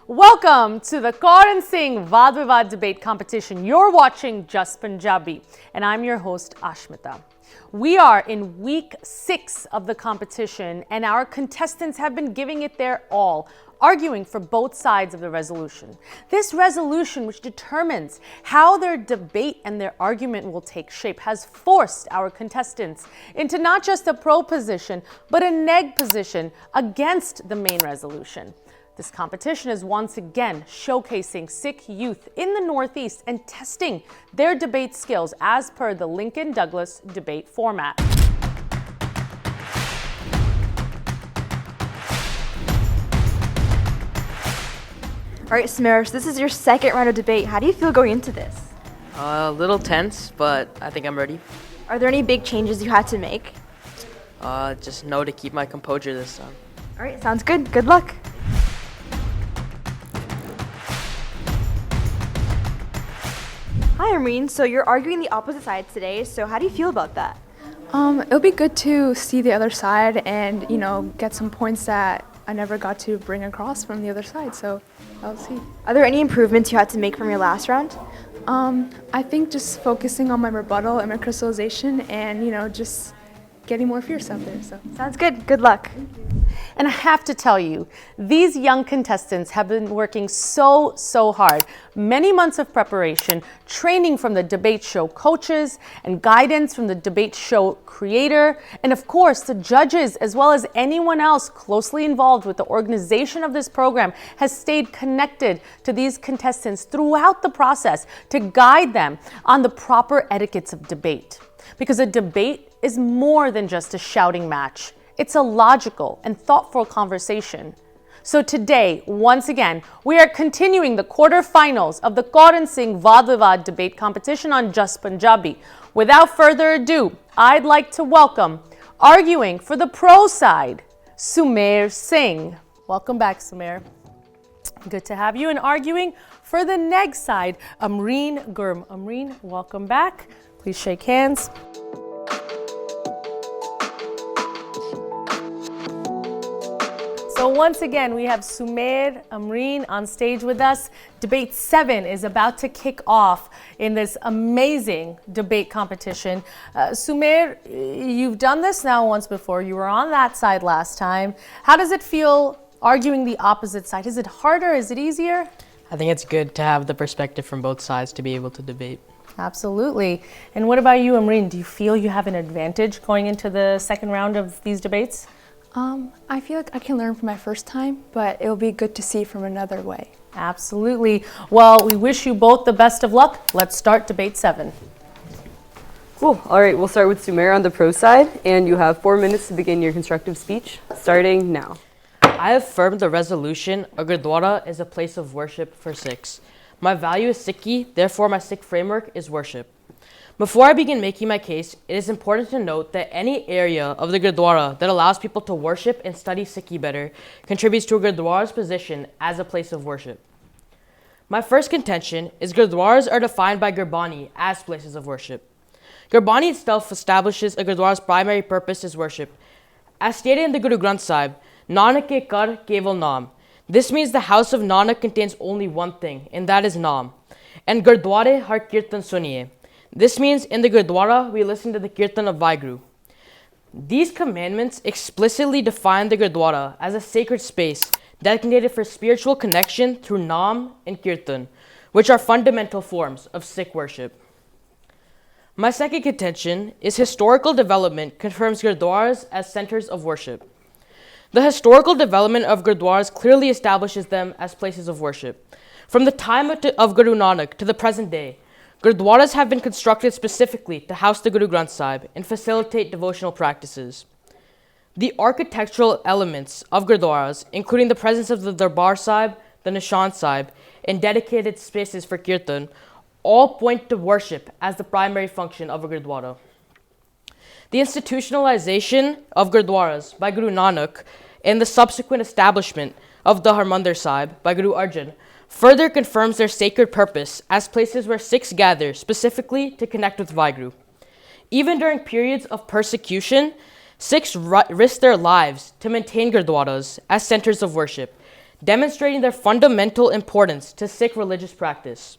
Welcome to the Amreen Kaur Vaad Vivaad debate competition. You're watching Just Punjabi, and I'm your host, Ashmita. We are in week 6 of the competition, and our contestants have been giving it their all, arguing for both sides of the resolution. This resolution, which determines how their debate and their argument will take shape, has forced our contestants into not just a pro position, but a neg position against the main resolution. This competition is once again showcasing Sikh youth in the Northeast and testing their debate skills as per the Lincoln Douglas debate format. All right, Sumair, so this is your second round of debate. How do you feel going into this? A little tense, but I think I'm ready. Are there any big changes you had to make? Just know to keep my composure this time. All right, sounds good. Good luck. Hi, Amreen. So you're arguing the opposite sides today. So how do you feel about that? It'll be good to see the other side and, get some points that I never got to bring across from the other side. So I'll see. Are there any improvements you had to make from your last round? I think just focusing on my rebuttal and my crystallization and, just getting more fierce out there. So sounds good. Good luck. And I have to tell you, these young contestants have been working so hard. Many months of preparation, training from the debate show coaches and guidance from the debate show creator, and of course the judges, as well as anyone else closely involved with the organization of this program, has stayed connected to these contestants throughout the process to guide them on the proper etiquettes of debate. Because a debate is more than just a shouting match. It's a logical and thoughtful conversation. So today, once again, we are continuing the quarterfinals of the Amreen Kaur Vaad Vivaad debate competition on Just Punjabi. Without further ado, I'd like to welcome, arguing for the pro side, Sumair Singh. Welcome back, Sumair. Good to have you. And arguing for the neg side, Amreen Kaur. Amreen, welcome back. Please shake hands. So once again, we have Sumair, Amreen on stage with us. Debate 7 is about to kick off in this amazing debate competition. Sumair, you've done this now once before. You were on that side last time. How does it feel arguing the opposite side? Is it harder? Is it easier? I think it's good to have the perspective from both sides to be able to debate. Absolutely. And what about you, Amreen? Do you feel you have an advantage going into the second round of these debates? I feel like I can learn from my first time, but it'll be good to see from another way. Absolutely. Well, we wish you both the best of luck. Let's start debate 7. Cool. All right, we'll start with Sumair on the pro side, and you have 4 minutes to begin your constructive speech, starting now. I affirm the resolution, a Gurdwara is a place of worship for Sikhs. My value is Sikhi, therefore my Sikh framework is worship. Before I begin making my case, it is important to note that any area of the Gurdwara that allows people to worship and study Sikhi better contributes to a Gurdwara's position as a place of worship. My first contention is Gurdwaras are defined by Gurbani as places of worship. Gurbani itself establishes a Gurdwara's primary purpose is worship. As stated in the Guru Granth Sahib, Nanak ke kar keval naam. This means the house of Nanak contains only one thing, and that is naam. And Gurdware har kirtan suniye. This means in the Gurdwara, we listen to the Kirtan of Vaheguru. These commandments explicitly define the Gurdwara as a sacred space designated for spiritual connection through Naam and Kirtan, which are fundamental forms of Sikh worship. My second contention is historical development confirms Gurdwaras as centers of worship. The historical development of Gurdwaras clearly establishes them as places of worship. From the time of Guru Nanak to the present day, Gurdwaras have been constructed specifically to house the Guru Granth Sahib and facilitate devotional practices. The architectural elements of Gurdwaras, including the presence of the Darbar Sahib, the Nishan Sahib, and dedicated spaces for Kirtan, all point to worship as the primary function of a Gurdwara. The institutionalization of Gurdwaras by Guru Nanak and the subsequent establishment of the Harmandir Sahib by Guru Arjan further confirms their sacred purpose as places where Sikhs gather specifically to connect with Vaheguru. Even during periods of persecution, Sikhs risk their lives to maintain Gurdwaras as centers of worship, demonstrating their fundamental importance to Sikh religious practice.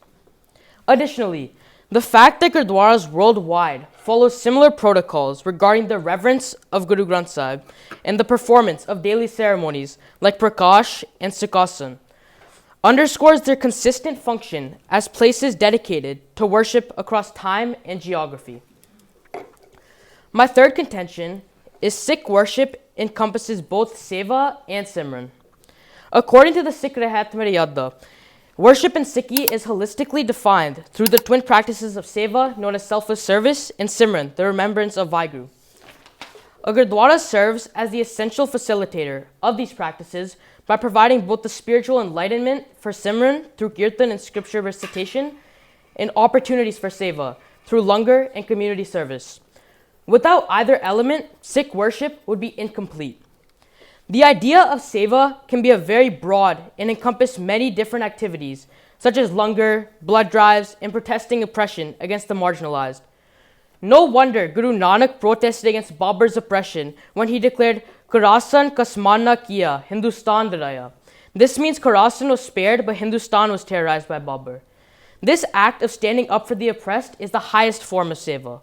Additionally, the fact that Gurdwaras worldwide follow similar protocols regarding the reverence of Guru Granth Sahib and the performance of daily ceremonies like Prakash and Sukhasan underscores their consistent function as places dedicated to worship across time and geography. My third contention is Sikh worship encompasses both Seva and Simran. According to the Sikh Rehat Maryada, worship in Sikhi is holistically defined through the twin practices of Seva, known as selfless service, and Simran, the remembrance of Vaheguru. A Gurdwara serves as the essential facilitator of these practices by providing both the spiritual enlightenment for Simran through kirtan and scripture recitation, and opportunities for Seva through langar and community service. Without either element, Sikh worship would be incomplete. The idea of Seva can be very broad and encompass many different activities, such as langar, blood drives, and protesting oppression against the marginalized. No wonder Guru Nanak protested against Babur's oppression when he declared Khurasan Kasmana Kiya, Hindustan Daraya. This means Khurasan was spared, but Hindustan was terrorized by Babur. This act of standing up for the oppressed is the highest form of Seva.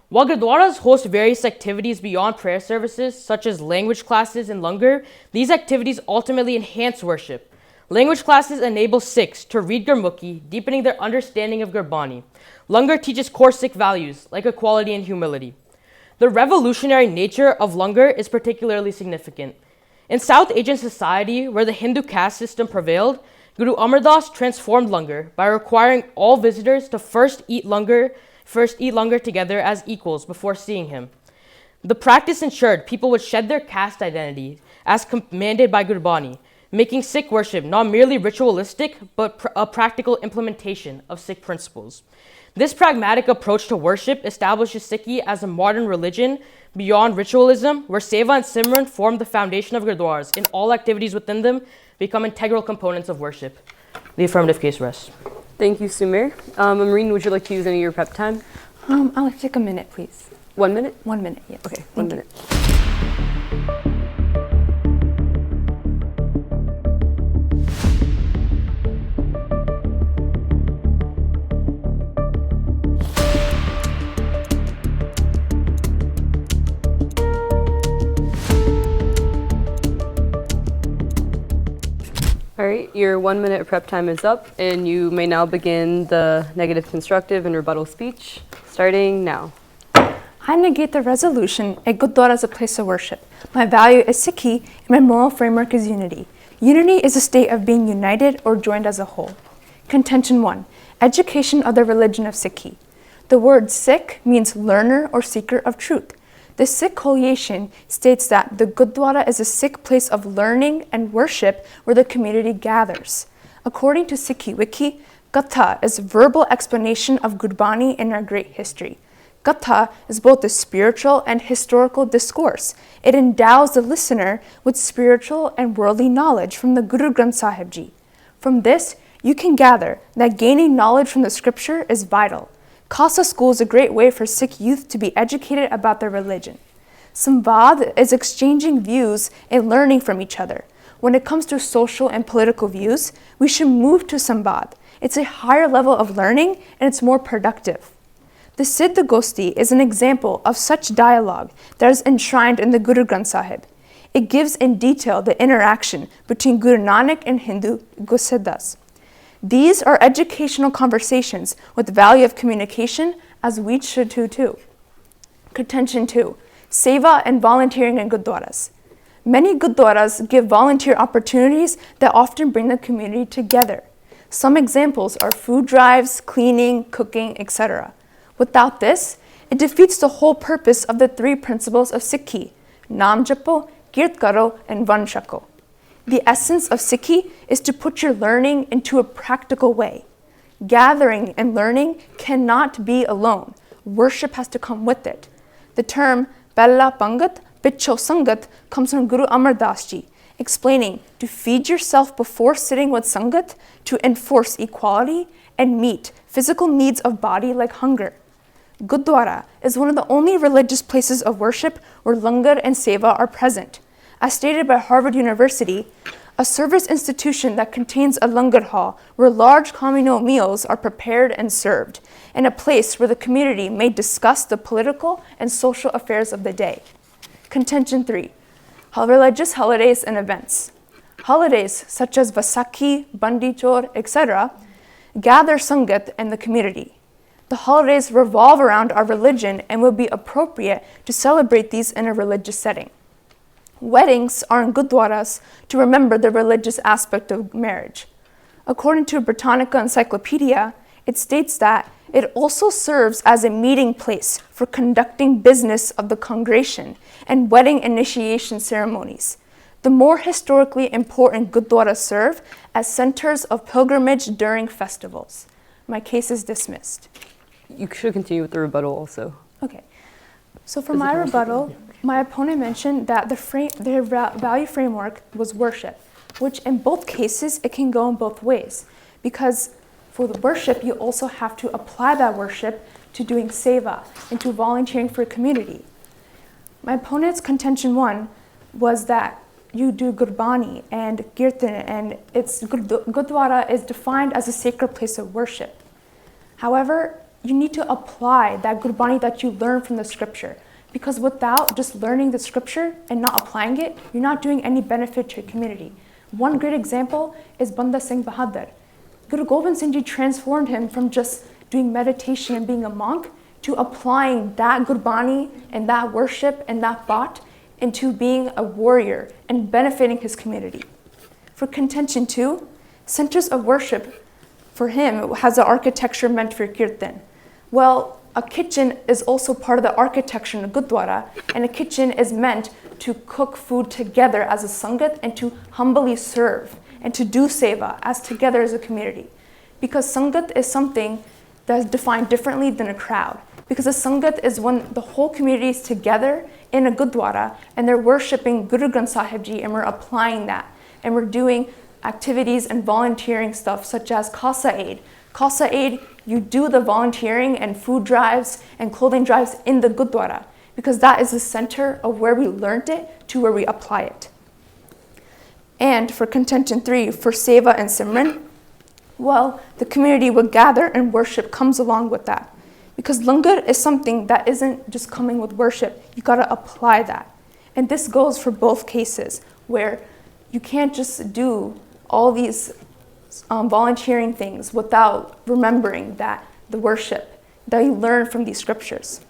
While Gurdwaras host various activities beyond prayer services, such as language classes and langar, these activities ultimately enhance worship. Language classes enable Sikhs to read Gurmukhi, deepening their understanding of Gurbani. Langar teaches core Sikh values like equality and humility. The revolutionary nature of langar is particularly significant. In South Asian society, where the Hindu caste system prevailed, Guru Amar Das transformed langar by requiring all visitors to first eat langar together as equals before seeing him. The practice ensured people would shed their caste identity as commanded by Gurbani, making Sikh worship not merely ritualistic but a practical implementation of Sikh principles. This pragmatic approach to worship establishes Sikhi as a modern religion beyond ritualism, where Seva and Simran form the foundation of Gurdwaras, and all activities within them become integral components of worship. The affirmative case rests. Thank you, Sumair. Amreen, would you like to use any of your prep time? I'll take a minute, please. 1 minute? 1 minute, yes. Okay, 1 minute. All right, your 1 minute prep time is up, and you may now begin the negative constructive and rebuttal speech, starting now. I negate the resolution, a Gurdwara is a place of worship. My value is Sikhi, and my moral framework is unity. Unity is a state of being united or joined as a whole. Contention 1, education of the religion of Sikhi. The word Sikh means learner or seeker of truth. The Sikh collation states that the Gurdwara is a Sikh place of learning and worship where the community gathers. According to Sikhi Wiki, Gatha is verbal explanation of Gurbani in our great history. Gatha is both a spiritual and historical discourse. It endows the listener with spiritual and worldly knowledge from the Guru Granth Sahib Ji. From this, you can gather that gaining knowledge from the scripture is vital. Khalsa school is a great way for Sikh youth to be educated about their religion. Samvad is exchanging views and learning from each other. When it comes to social and political views, we should move to Samvad. It's a higher level of learning and it's more productive. The Siddha Gosti is an example of such dialogue that is enshrined in the Guru Granth Sahib. It gives in detail the interaction between Guru Nanak and Hindu Gosiddhas. These are educational conversations with the value of communication, as we should do too. Contention 2, Seva and volunteering in Gurdwaras. Many Gurdwaras give volunteer opportunities that often bring the community together. Some examples are food drives, cleaning, cooking, etc. Without this, it defeats the whole purpose of the 3 principles of Sikhi, Naam Japo, Kirt Karo, and Van Shako. The essence of Sikhi is to put your learning into a practical way. Gathering and learning cannot be alone. Worship has to come with it. The term Bella Pangat, Picho Sangat comes from Guru Amar Das Ji, explaining to feed yourself before sitting with Sangat to enforce equality and meet physical needs of body like hunger. Gurdwara is one of the only religious places of worship where langar and seva are present. As stated by Harvard University, a service institution that contains a langar hall where large communal meals are prepared and served, and a place where the community may discuss the political and social affairs of the day. Contention 3. Religious holidays and events. Holidays such as Vaisakhi, Bandi Chor, etc. gather Sangat and the community. The holidays revolve around our religion and would be appropriate to celebrate these in a religious setting. Weddings are in Gurdwaras to remember the religious aspect of marriage. According to Britannica Encyclopedia, it states that it also serves as a meeting place for conducting business of the congregation and wedding initiation ceremonies. The more historically important Gurdwaras serve as centers of pilgrimage during festivals. My case is dismissed. You should continue with the rebuttal also. Okay. So for my rebuttal, my opponent mentioned that their value framework was worship, which in both cases, it can go in both ways. Because for the worship, you also have to apply that worship to doing seva and to volunteering for a community. My opponent's contention 1 was that you do Gurbani and Kirtan, and Gurdwara is defined as a sacred place of worship. However, you need to apply that Gurbani that you learn from the scripture, because without just learning the scripture and not applying it, you're not doing any benefit to your community. One great example is Banda Singh Bahadur. Guru Gobind Singh Ji transformed him from just doing meditation and being a monk to applying that Gurbani and that worship and that thought into being a warrior and benefiting his community. For contention 2, centers of worship for him has an architecture meant for kirtan. Well, a kitchen is also part of the architecture in a Gurdwara, and a kitchen is meant to cook food together as a sangat and to humbly serve and to do seva as together as a community. Because sangat is something that is defined differently than a crowd. Because a sangat is when the whole community is together in a Gurdwara and they're worshipping Guru Granth Sahib Ji, and we're applying that. And we're doing activities and volunteering stuff such as Khalsa Aid. Khalsa Aid, you do the volunteering and food drives and clothing drives in the Gurdwara, because that is the center of where we learned it to where we apply it. And for contention 3, for Seva and Simran, well, the community would gather and worship comes along with that. Because langar is something that isn't just coming with worship, you gotta apply that. And this goes for both cases, where you can't just do all these volunteering things without remembering that the worship that you learn from these scriptures.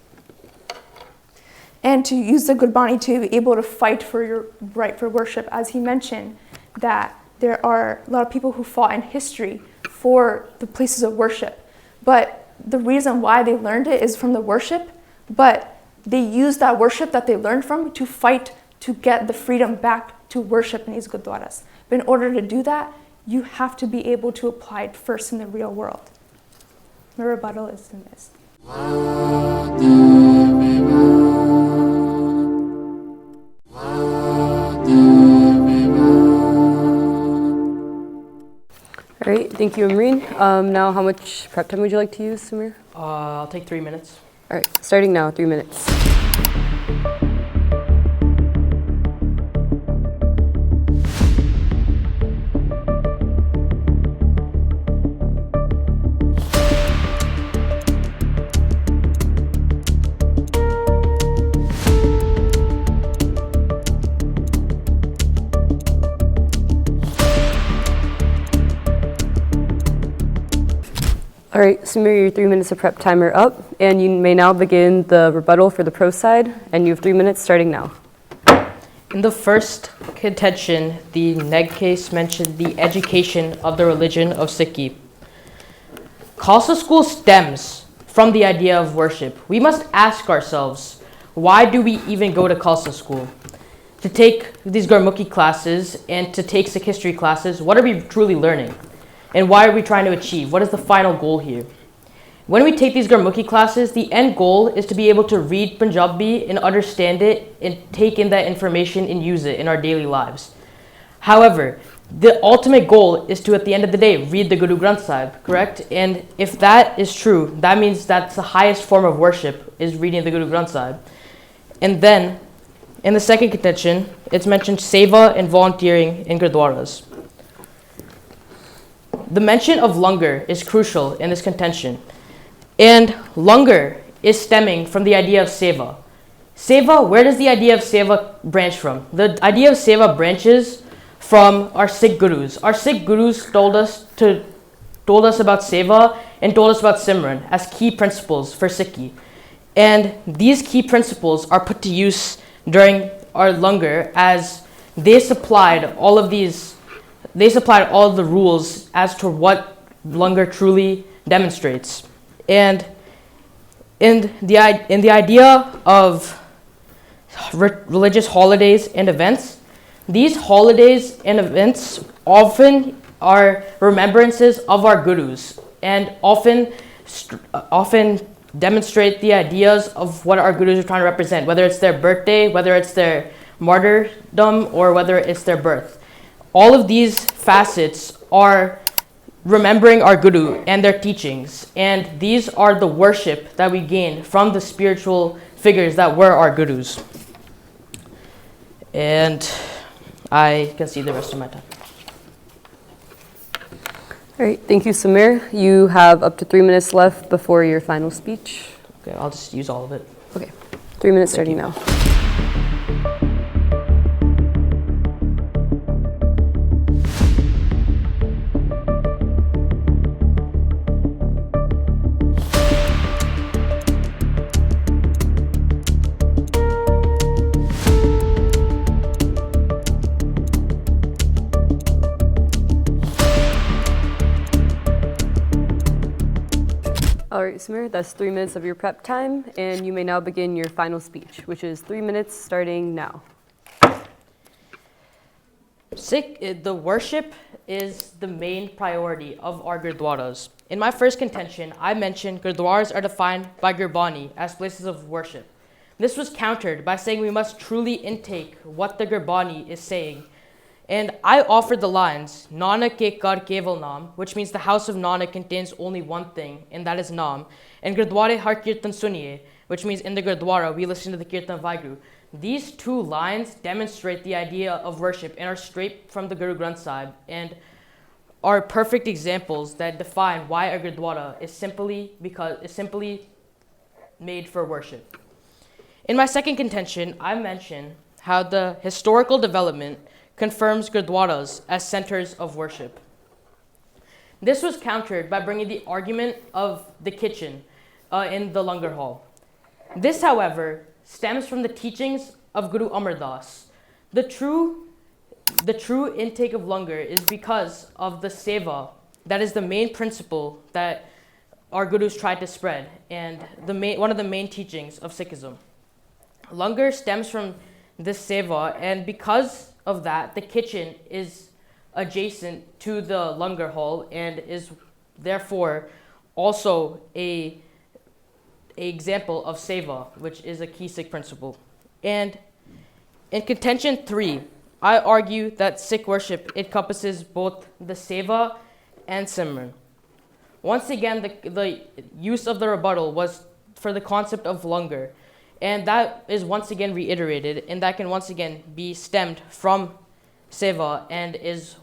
And to use the Gurbani to be able to fight for your right for worship, as he mentioned, that there are a lot of people who fought in history for the places of worship. But the reason why they learned it is from the worship, but they used that worship that they learned from to fight to get the freedom back to worship in these Gurdwaras. But in order to do that, you have to be able to apply it first in the real world. My rebuttal is dismissed. Vaad Vivaad. Vaad Vivaad. All right, thank you, Amreen. Now, how much prep time would you like to use, Sumair? I'll take 3 minutes. All right, starting now, 3 minutes. All right, Sumair, your 3 minutes of prep timer up, and you may now begin the rebuttal for the pro side, and you have 3 minutes starting now. In the first contention, the neg case mentioned the education of the religion of Sikhi. Khalsa school stems from the idea of worship. We must ask ourselves, why do we even go to Khalsa school? To take these Gurmukhi classes and to take Sikh history classes, what are we truly learning? And why are we trying to achieve? What is the final goal here? When we take these Gurmukhi classes, the end goal is to be able to read Punjabi and understand it and take in that information and use it in our daily lives. However, the ultimate goal is to, at the end of the day, read the Guru Granth Sahib, correct? And if that is true, that means that's the highest form of worship, is reading the Guru Granth Sahib. And then, in the second contention, it's mentioned seva and volunteering in Gurdwaras. The mention of langar is crucial in this contention. And langar is stemming from the idea of seva. Seva, where does the idea of seva branch from? The idea of seva branches from our Sikh gurus. Our Sikh gurus told us about seva and told us about Simran as key principles for Sikhi. And these key principles are put to use during our langar as they supplied all of the rules as to what langar truly demonstrates. And in the idea of religious holidays and events, these holidays and events often are remembrances of our gurus and often demonstrate the ideas of what our gurus are trying to represent, whether it's their birthday, whether it's their martyrdom, or whether it's their birth. All of these facets are remembering our guru and their teachings, and these are the worship that we gain from the spiritual figures that were our gurus. And I can see the rest of my time. All right, thank you, Sumair. You have up to 3 minutes left before your final speech. Okay, I'll just use all of it. Okay, 3 minutes starting now. All right, Sumair, that's 3 minutes of your prep time, and you may now begin your final speech, which is 3 minutes starting now. The worship is the main priority of our Gurdwaras. In my first contention, I mentioned Gurdwaras are defined by Gurbani as places of worship. This was countered by saying we must truly intake what the Gurbani is saying. And I offered the lines, Nanak ke kar keval naam, which means the house of Nanak contains only one thing, and that is naam. And Gurdware har kirtan suniye, which means in the Gurdwara we listen to the kirtan of Vaheguru. These two lines demonstrate the idea of worship and are straight from the Guru Granth Sahib and are perfect examples that define why a Gurdwara is simply made for worship. In my second contention, I mentioned how the historical development confirms Gurdwaras as centers of worship. This was countered by bringing the argument of the kitchen in the langar hall. This, however, stems from the teachings of Guru Amar Das. The true intake of langar is because of the seva. That is the main principle that our gurus tried to spread, and one of the main teachings of Sikhism. Langar stems from this seva, and because of that, the kitchen is adjacent to the langar hall and is therefore also a example of seva, which is a key Sikh principle. And in contention 3, I argue that Sikh worship encompasses both the seva and Simran. Once again, the use of the rebuttal was for the concept of langar. And that is once again reiterated, and that can once again be stemmed from seva and is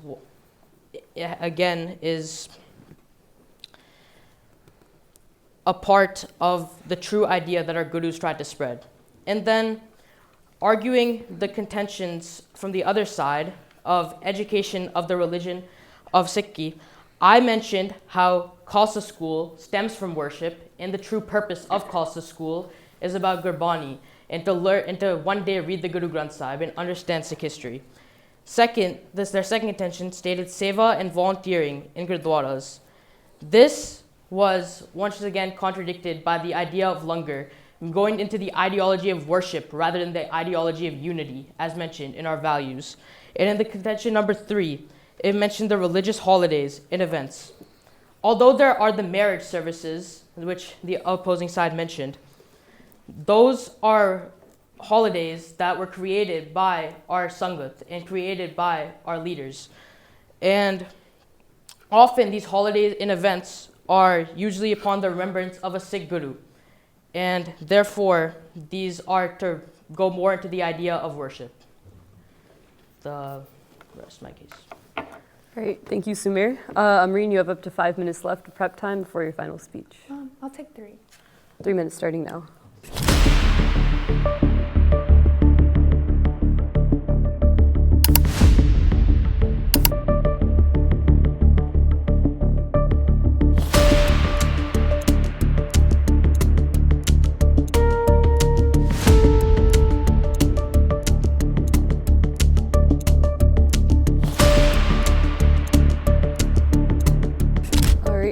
a part of the true idea that our gurus tried to spread. And then arguing the contentions from the other side of education of the religion of Sikhi, I mentioned how Khalsa school stems from worship, and the true purpose of Khalsa school is about Gurbani and to learn and to one day read the Guru Granth Sahib and understand Sikh history. Second, their second intention stated seva and volunteering in Gurdwaras. This was once again contradicted by the idea of langar, going into the ideology of worship rather than the ideology of unity, as mentioned in our values. And in the contention number 3, it mentioned the religious holidays and events. Although there are the marriage services, which the opposing side mentioned, those are holidays that were created by our Sangat and created by our leaders. And often these holidays and events are usually upon the remembrance of a Sikh guru. And therefore, these are to go more into the idea of worship. The rest of my case. All right, thank you, Sumair. Amreen, you have up to 5 minutes left of prep time before your final speech. I'll take 3. 3 minutes starting now.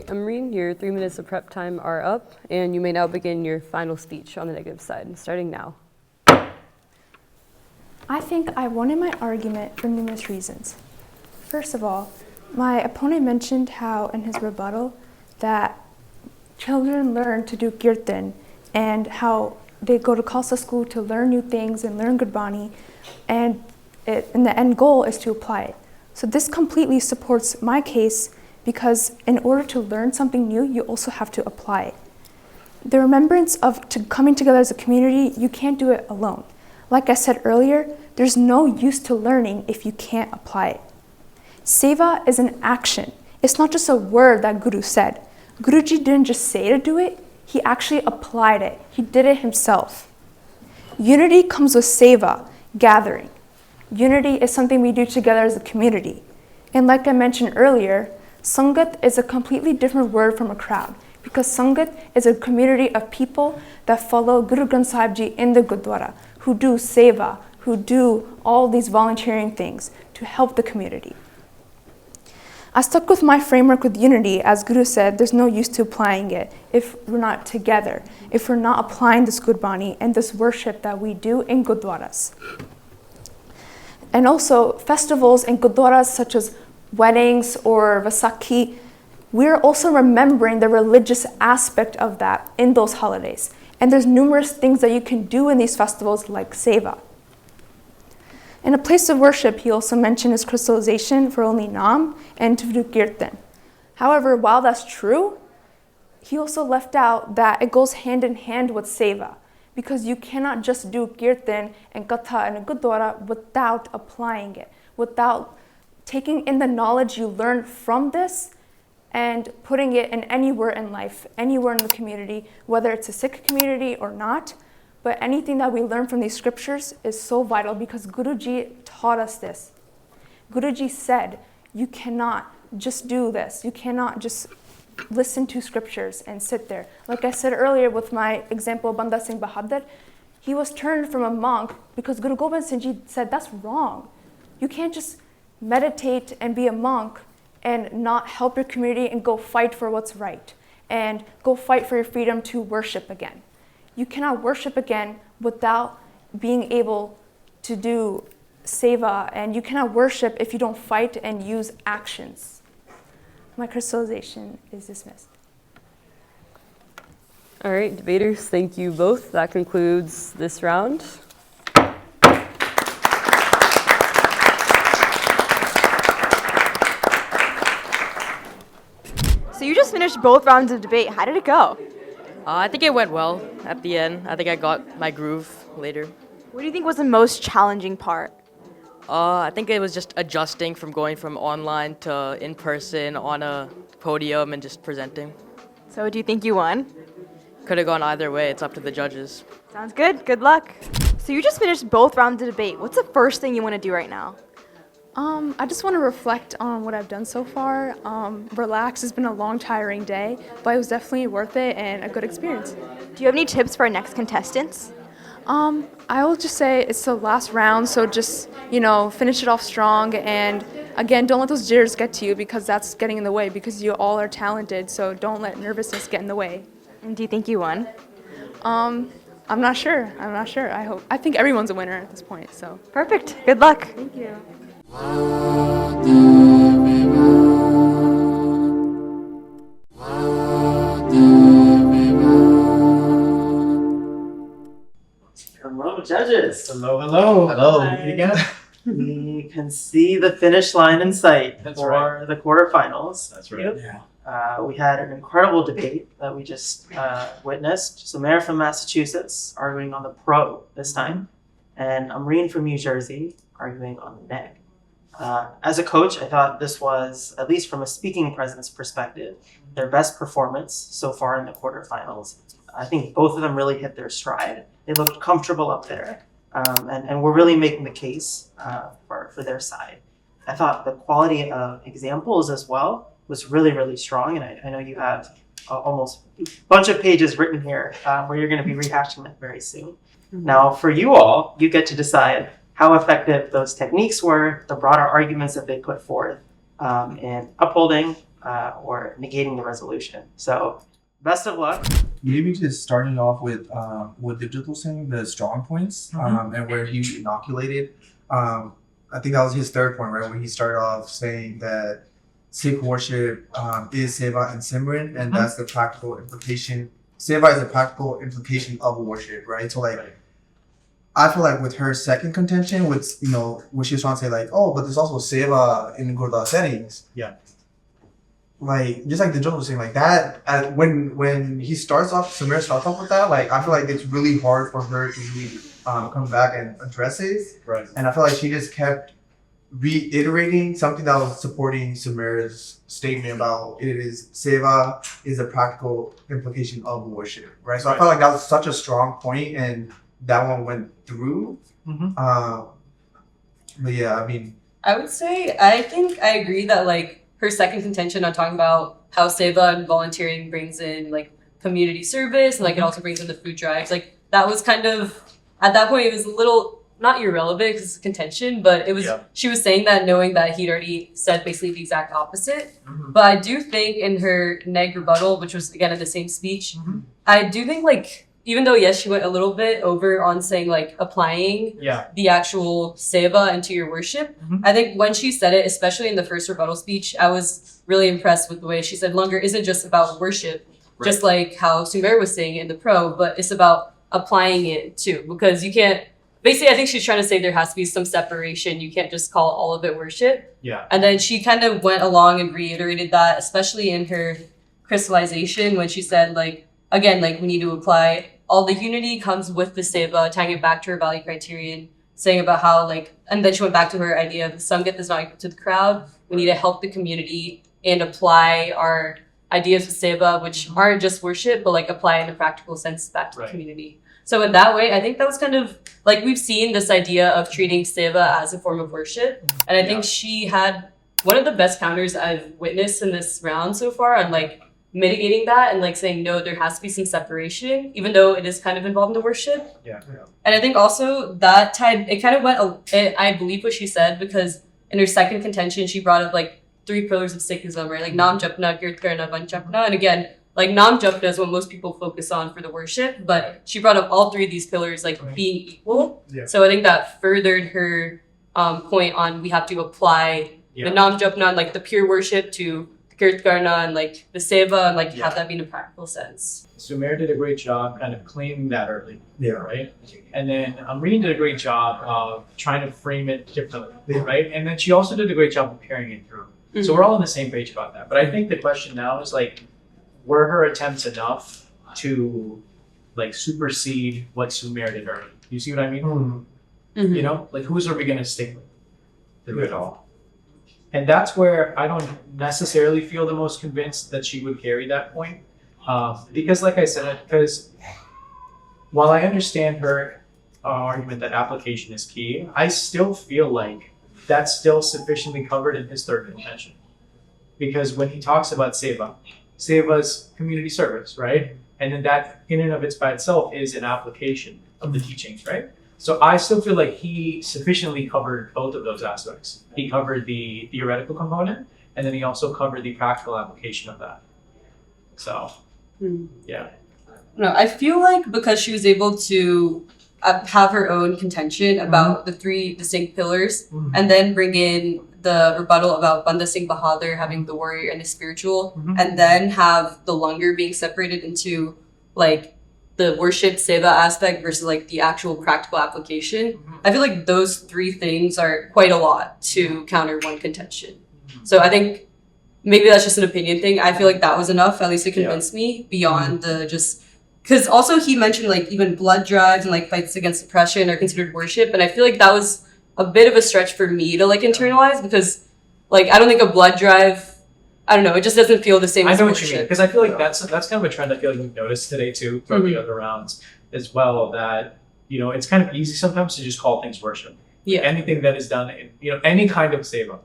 Amreen, your 3 minutes of prep time are up, and you may now begin your final speech on the negative side, starting now. I think I won in my argument for numerous reasons. First of all, my opponent mentioned how in his rebuttal that children learn to do kirtan and how they go to Khalsa school to learn new things and learn Gurbani, and the end goal is to apply it. So this completely supports my case, because in order to learn something new, you also have to apply it. The remembrance of coming together as a community, you can't do it alone. Like I said earlier, there's no use to learning if you can't apply it. Seva is an action. It's not just a word that Guru said. Guruji didn't just say to do it, he actually applied it. He did it himself. Unity comes with Seva, gathering. Unity is something we do together as a community. And like I mentioned earlier, Sangat is a completely different word from a crowd, because Sangat is a community of people that follow Guru Granth Sahib Ji in the Gurdwara, who do Seva, who do all these volunteering things to help the community. I stuck with my framework with unity. As Guru said, there's no use to applying it if we're not together, if we're not applying this Gurbani and this worship that we do in Gurdwaras. And also festivals in Gurdwaras such as weddings or Vaisakhi, we're also remembering the religious aspect of that in those holidays. And there's numerous things that you can do in these festivals like Seva. In a place of worship, he also mentioned his crystallization for only Naam and to do Kirtan. However, while that's true, he also left out that it goes hand in hand with Seva, because you cannot just do Kirtan and Katha and Gurdwara without applying it, without taking in the knowledge you learned from this and putting it in anywhere in life, anywhere in the community, whether it's a Sikh community or not. But anything that we learn from these scriptures is so vital, because Guruji taught us this. Guruji said, you cannot just do this. You cannot just listen to scriptures and sit there. Like I said earlier with my example of Banda Singh Bahadur, he was turned from a monk because Guru Gobind Singh Ji said, that's wrong. You can't just meditate and be a monk and not help your community and go fight for what's right and go fight for your freedom to worship again. You cannot worship again without being able to do Seva, and you cannot worship if you don't fight and use actions. My crystallization is dismissed. All right, debaters, thank you both. That concludes this round. So you just finished both rounds of debate. How did it go? I think it went well at the end. I think I got my groove later. What do you think was the most challenging part? I think it was just adjusting from going from online to in person on a podium and just presenting. So do you think you won? Could have gone either way. It's up to the judges. Sounds good. Good luck. So you just finished both rounds of debate. What's the first thing you want to do right now? I just want to reflect on what I've done so far. Relax. It's been a long, tiring day, but it was definitely worth it and a good experience. Do you have any tips for our next contestants? I will just say it's the last round, so just, finish it off strong. And again, don't let those jitters get to you, because that's getting in the way, because you all are talented, so don't let nervousness get in the way. And do you think you won? I'm not sure. I think everyone's a winner at this point, so. Perfect. Good luck. Thank you. Vaad Vivaad. Vaad Vivaad. Hello, judges. Hello. Hello. Again. you can see the finish line in sight for right. the quarterfinals. That's right. Yeah. We had an incredible debate that we just witnessed. Sumair from Massachusetts arguing on the pro this time, and Amreen from New Jersey arguing on the neg. As a coach, I thought this was, at least from a speaking presence perspective, their best performance so far in the quarterfinals. I think both of them really hit their stride. They looked comfortable up there, and were really making the case for their side. I thought the quality of examples as well was really, really strong, and I know you have almost a bunch of pages written here where you're going to be rehashing them very soon. Now, for you all, you get to decide how effective those techniques were, the broader arguments that they put forth in upholding or negating the resolution. So, best of luck. Maybe just starting off with what Digital saying, the strong points, and where he inoculated. I think that was his third point, right? Where he started off saying that Sikh worship is Seva and Simran, and that's the practical implication. Seva is a practical implication of worship, right? So like, I feel like with her second contention, with what she was trying to say, like, oh, but there's also Seva in Gurdwara settings. Yeah. Like, just like the Joe was saying, like that, when he starts off, Sumair starts off with that, like, I feel like it's really hard for her to really come back and address it. Right. And I feel like she just kept reiterating something that was supporting Sumair's statement about it is Seva is a practical implication of worship, right? So I felt like that was such a strong point, and that one went through. But yeah, I mean, I would say, I think I agree that like her second contention on talking about how Seva and volunteering brings in like community service and like it also brings in the food drives, like that was kind of, at that point it was a little, not irrelevant because it's contention, but it was, she was saying that knowing that he'd already said basically the exact opposite. But I do think in her neg rebuttal, which was again in the same speech, I do think like, even though, yes, she went a little bit over on saying, like, applying the actual Seva into your worship, I think when she said it, especially in the first rebuttal speech, I was really impressed with the way she said Langar isn't just about worship, just like how Sumair was saying it in the pro, but it's about applying it too. Because you can't, basically, I think she's trying to say there has to be some separation. You can't just call all of it worship. Yeah. And then she kind of went along and reiterated that, especially in her crystallization when she said, like, again, like, we need to apply all the unity comes with the Seva, tying it back to her value criterion, saying about how, like, and then she went back to her idea of the Sangat is not equal to the crowd. We need to help the community and apply our ideas with Seva, which aren't just worship, but like apply in a practical sense back to the community. So in that way, I think that was kind of, like, we've seen this idea of treating Seva as a form of worship. And I think she had one of the best counters I've witnessed in this round so far on, like, mitigating that and like saying no, there has to be some separation, even though it is kind of involved in the worship. And I think also that tied, it kind of went, I believe what she said, because in her second contention she brought up like 3 pillars of Sikhism, right? Like Nam Japna, Kirt Karna, Van Japna, and again, like Nam Japna is what most people focus on for the worship, but she brought up all 3 of these pillars like being equal. So I think that furthered her point on we have to apply the Nam Japna, like the pure worship, to Kirt Karna and like the Seva, and like have that be in a practical sense. Sumair did a great job kind of claiming that early, right? And then Amreen did a great job of trying to frame it differently, right? And then she also did a great job of carrying it through. So we're all on the same page about that. But I think the question now is like, were her attempts enough to like supersede what Sumair did early? You see what I mean? You know, like whose are we going to stick with through it all? And that's where I don't necessarily feel the most convinced that she would carry that point. Because like I said, because while I understand her argument that application is key, I still feel like that's still sufficiently covered in his third contention. Because when he talks about Seva, Seva's community service, right? And then that in and of by itself is an application of the teachings, right? So I still feel like he sufficiently covered both of those aspects. He covered the theoretical component, and then he also covered the practical application of that. So, yeah. No, I feel like because she was able to have her own contention about the 3 distinct pillars, and then bring in the rebuttal about Banda Singh Bahadur having the warrior and the spiritual, and then have the Langar being separated into like the worship seva aspect versus like the actual practical application. I feel like those three things are quite a lot to counter one contention. So I think maybe that's just an opinion thing. I feel like that was enough, at least to convince me beyond the just, because also he mentioned like even blood drives and like fights against oppression are considered worship. And I feel like that was a bit of a stretch for me to like internalize, because like I don't think a blood drive, I don't know, it just doesn't feel the same as I know worship. what you mean, because I feel like that's kind of a trend I feel like we've noticed today too from the other rounds as well, that you know it's kind of easy sometimes to just call things worship. Yeah. Anything that is done in, you know, any kind of seva,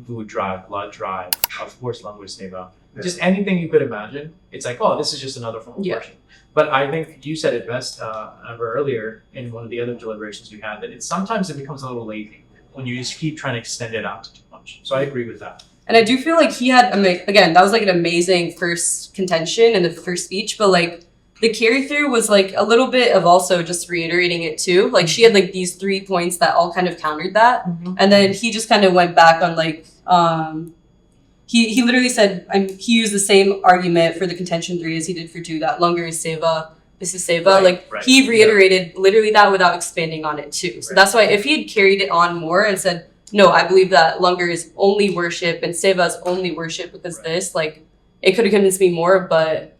food drive, blood drive, of course language seva, just anything you could imagine, it's like, oh, this is just another form of worship. But I think you said it best ever earlier in one of the other deliberations we had, that it sometimes it becomes a little lazy when you just keep trying to extend it out to too much. So I agree with that. And I do feel like he had, again, that was like an amazing first contention in the first speech, but like the carry through was like a little bit of also just reiterating it too. Like she had like these 3 points that all kind of countered that. And then he just kind of went back on like, he literally said, he used the same argument for the contention 3 as he did for 2, that longer is seva, this is seva. He reiterated literally that without expanding on it too. So that's why if he had carried it on more and said, no, I believe that Langar is only worship and Seva is only worship because this, like, it could have convinced me more, but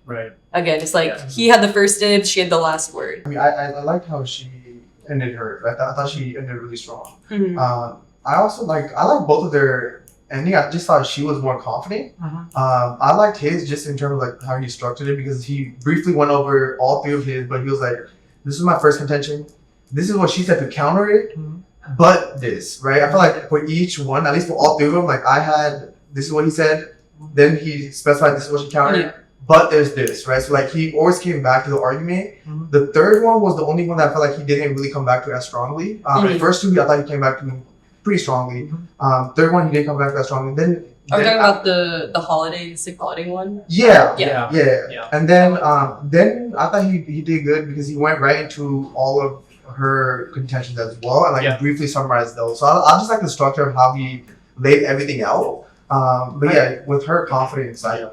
again, it's like he had the first dibs, she had the last word. I mean, I liked how she ended her. I thought she ended really strong. I also like both of their ending. I just thought she was more confident. I liked his just in terms of like how he structured it, because he briefly went over all 3 of his, but he was like, this is my first contention. This is what she said to counter it. But this, right? I feel like for each one, at least for all 3 of them, like I had, this is what he said, then he specified this is what she countered, but there's this, right? So like he always came back to the argument. The third one was the only one that I felt like he didn't really come back to as strongly. The first 2, I thought he came back to pretty strongly. Third one, he didn't come back that strongly. Then are we talking about the holiday, the Sikh holiday one? Yeah. And then I thought he did good because he went right into all of her contentions as well, and like briefly summarized those. So I just like the structure of how he laid everything out. But with her confidence, I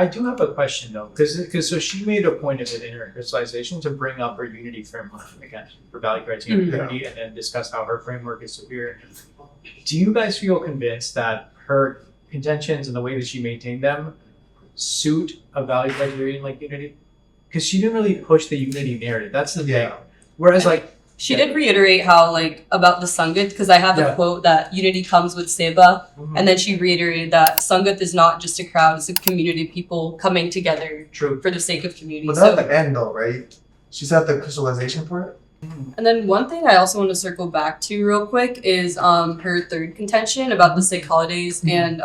do have a question though, because so she made a point of it in her crystallization to bring up her unity framework again for value criteria unity, and then discuss how her framework is superior. Do you guys feel convinced that her contentions and the way that she maintained them suit a value criterion like unity? Because she didn't really push the unity narrative. That's the thing. Whereas like she did reiterate how like about the Sangat, because I have the quote that unity comes with Seva, and then she reiterated that Sangat is not just a crowd, it's a community of people coming together for the sake of community. But that's the end though, right? She said the crystallization part. And then one thing I also want to circle back to real quick is her third contention about the Sikh holidays and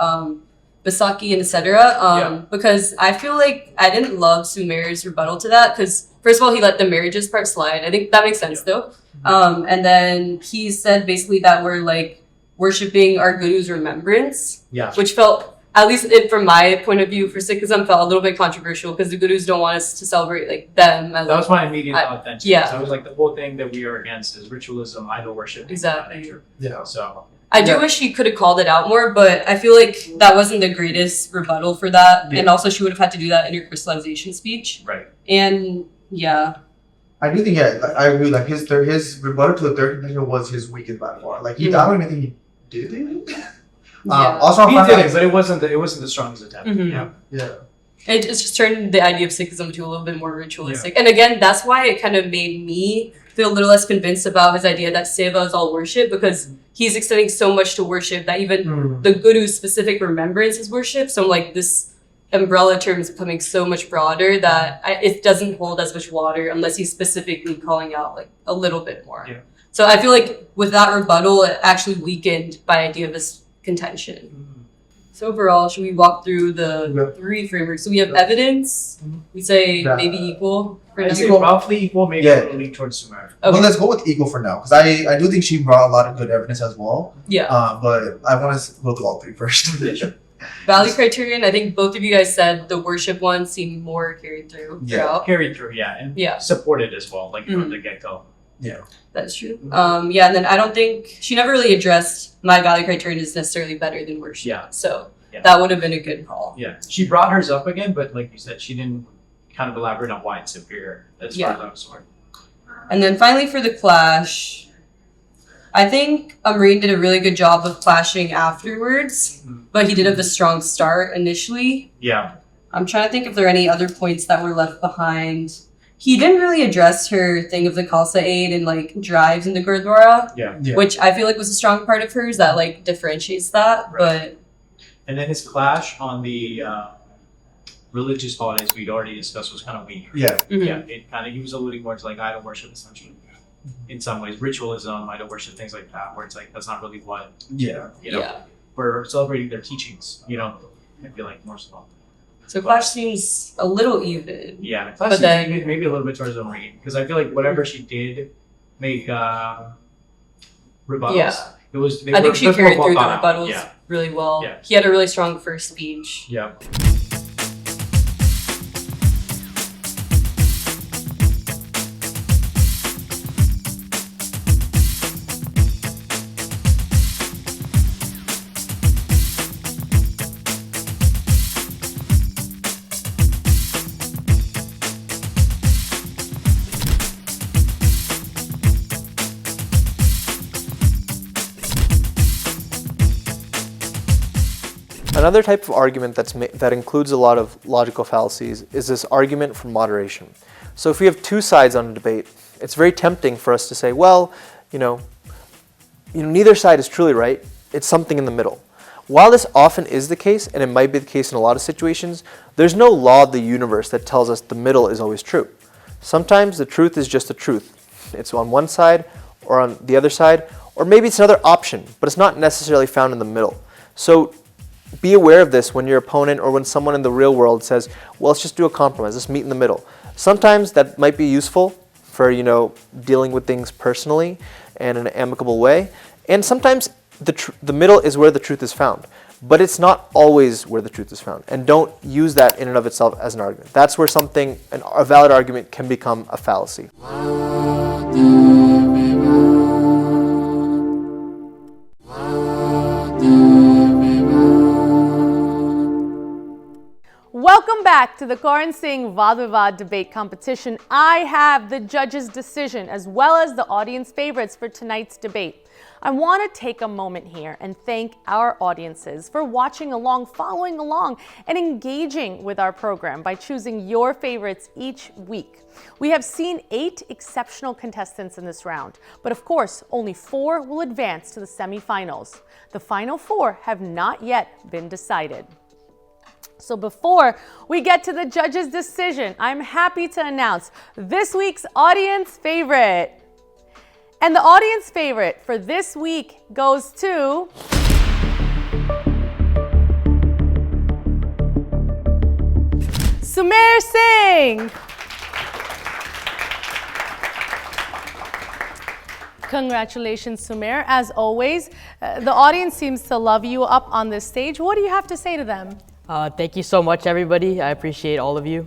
Baisakhi and etc. Because I feel like I didn't love Sumair's rebuttal to that, because first of all, he let the marriages part slide. I think that makes sense though. And then he said basically that we're like worshipping our Guru's remembrance, which felt, at least from my point of view for Sikhism, felt a little bit controversial, because the Gurus don't want us to celebrate like them. As that was my immediate thought then too. So it was like the whole thing that we are against is ritualism, idol worship. Exactly. So I do wish he could have called it out more, but I feel like that wasn't the greatest rebuttal for that. And also she would have had to do that in her crystallization speech. And I do think I agree. Like his rebuttal to the third contention was his weakest by far. Like I don't even think he did it. Also, he did it, but it wasn't the strongest attempt. It just turned the idea of Sikhism to a little bit more ritualistic. And again, that's why it kind of made me feel a little less convinced about his idea that Seva is all worship, because he's extending so much to worship that even the Guru's specific remembrance is worship. So like this umbrella term is becoming so much broader that it doesn't hold as much water unless he's specifically calling out like a little bit more. So I feel like with that rebuttal, it actually weakened my idea of this contention. So overall, should we walk through the 3 frameworks? So we have evidence, we say maybe equal. I say roughly equal, maybe a little lean towards Sumair. Well, let's go with equal for now, because I do think she brought a lot of good evidence as well. But I want to go through all 3 first. Value criterion, I think both of you guys said the worship one seemed more carried through. Carried through, and supported as well, like from the get-go. That's true. And then I don't think she never really addressed my value criterion is necessarily better than worship. So that would have been a good call. She brought hers up again, but like you said, she didn't kind of elaborate on why it's superior as far as I'm concerned. And then finally for the clash, I think Amreen did a really good job of clashing afterwards, but he did have a strong start initially. Yeah. I'm trying to think if there are any other points that were left behind. He didn't really address her thing of the Khalsa aid and like drives in the Gurdwara, Yeah. which I feel like was a strong part of hers that like differentiates that. Right. And then his clash on the religious holidays we'd already discussed was kind of weak. Yeah. Yeah, it kind of, he was alluding more to like idol worship essentially. In some ways, ritualism, idol worship, things like that, where it's like, that's not really what, Yeah. you know, we're celebrating their teachings, you know, I feel like more so. So clash seems a little even. Yeah, the clash But then- seems maybe a little bit towards Amreen, because I feel like whatever she did make rebuttals, Yeah. it was, they I were think she much more carried through the well thought out. rebuttals really well. Yeah. He had a really strong first speech. Yeah. Another type of argument that includes a lot of logical fallacies is this argument for moderation. So if we have two sides on a debate, it's very tempting for us to say, well, neither side is truly right. It's something in the middle. While this often is the case, and it might be the case in a lot of situations, there's no law of the universe that tells us the middle is always true. Sometimes the truth is just the truth. It's on one side or on the other side, or maybe it's another option, but it's not necessarily found in the middle. So be aware of this when your opponent or when someone in the real world says, well, let's just do a compromise, let's meet in the middle. Sometimes that might be useful for, dealing with things personally and in an amicable way. And sometimes the middle is where the truth is found. But it's not always where the truth is found. And don't use that in and of itself as an argument. That's where a valid argument can become a fallacy. Vaad Vivaad. Vaad Vivaad. Welcome back to the Amreen Singh Vaad Vivaad debate competition. I have the judges' decision as well as the audience favorites for tonight's debate. I want to take a moment here and thank our audiences for watching along, following along, and engaging with our program by choosing your favorites each week. We have seen 8 exceptional contestants in this round, but of course, only 4 will advance to the semifinals. The final 4 have not yet been decided. So before we get to the judges' decision, I'm happy to announce this week's audience favorite. And the audience favorite for this week goes to Sumair Singh. Congratulations, Sumair. As always, the audience seems to love you up on this stage. What do you have to say to them? Thank you so much, everybody. I appreciate all of you.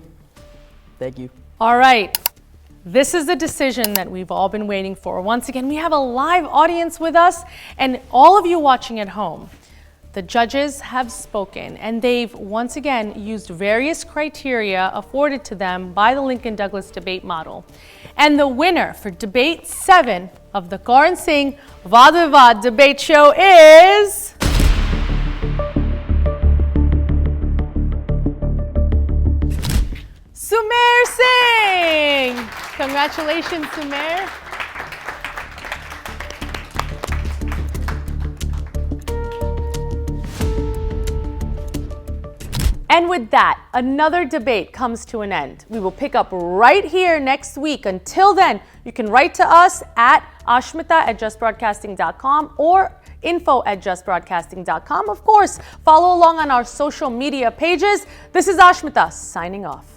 Thank you. All right. This is the decision that we've all been waiting for. Once again, we have a live audience with us and all of you watching at home. The judges have spoken and they've once again used various criteria afforded to them by the Lincoln Douglas debate model. And the winner for debate 7 of the Amreen Singh Vaad Vivaad debate show is Sumair Singh. Congratulations, Sumair. And with that, another debate comes to an end. We will pick up right here next week. Until then, you can write to us at ashmita@justbroadcasting.com or info@justbroadcasting.com. Of course, follow along on our social media pages. This is Ashmita signing off.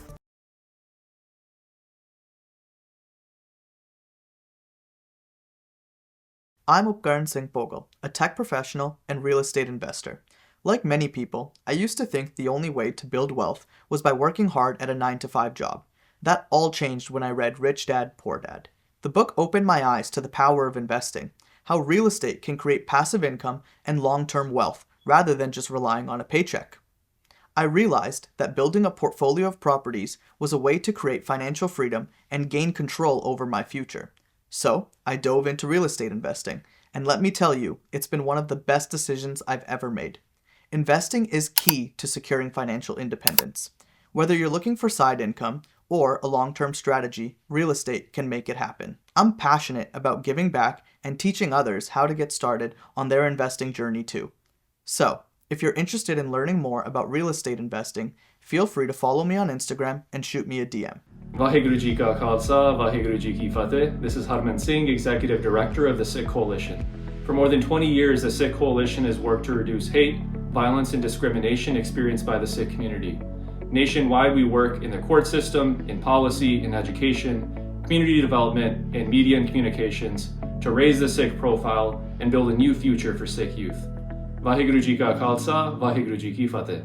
I'm Upkaran Singh Pogal, a tech professional and real estate investor. Like many people, I used to think the only way to build wealth was by working hard at a 9-to-5 job. That all changed when I read Rich Dad, Poor Dad. The book opened my eyes to the power of investing, how real estate can create passive income and long-term wealth rather than just relying on a paycheck. I realized that building a portfolio of properties was a way to create financial freedom and gain control over my future. So I dove into real estate investing, and let me tell you, it's been one of the best decisions I've ever made. Investing is key to securing financial independence. Whether you're looking for side income or a long-term strategy, real estate can make it happen. I'm passionate about giving back and teaching others how to get started on their investing journey too. So, if you're interested in learning more about real estate investing, feel free to follow me on Instagram and shoot me a DM. Vaheguru Ji Ka Khalsa, Vaheguru Ji Ki Fateh. This is Amreen Singh, Executive Director of the Sikh Coalition. For more than 20 years, the Sikh Coalition has worked to reduce hate, violence, and discrimination experienced by the Sikh community. Nationwide, we work in the court system, in policy, in education, community development, and media and communications to raise the Sikh profile and build a new future for Sikh youth. Vaheguru Ji Ka Khalsa, Vaheguru Ji Ki Fateh.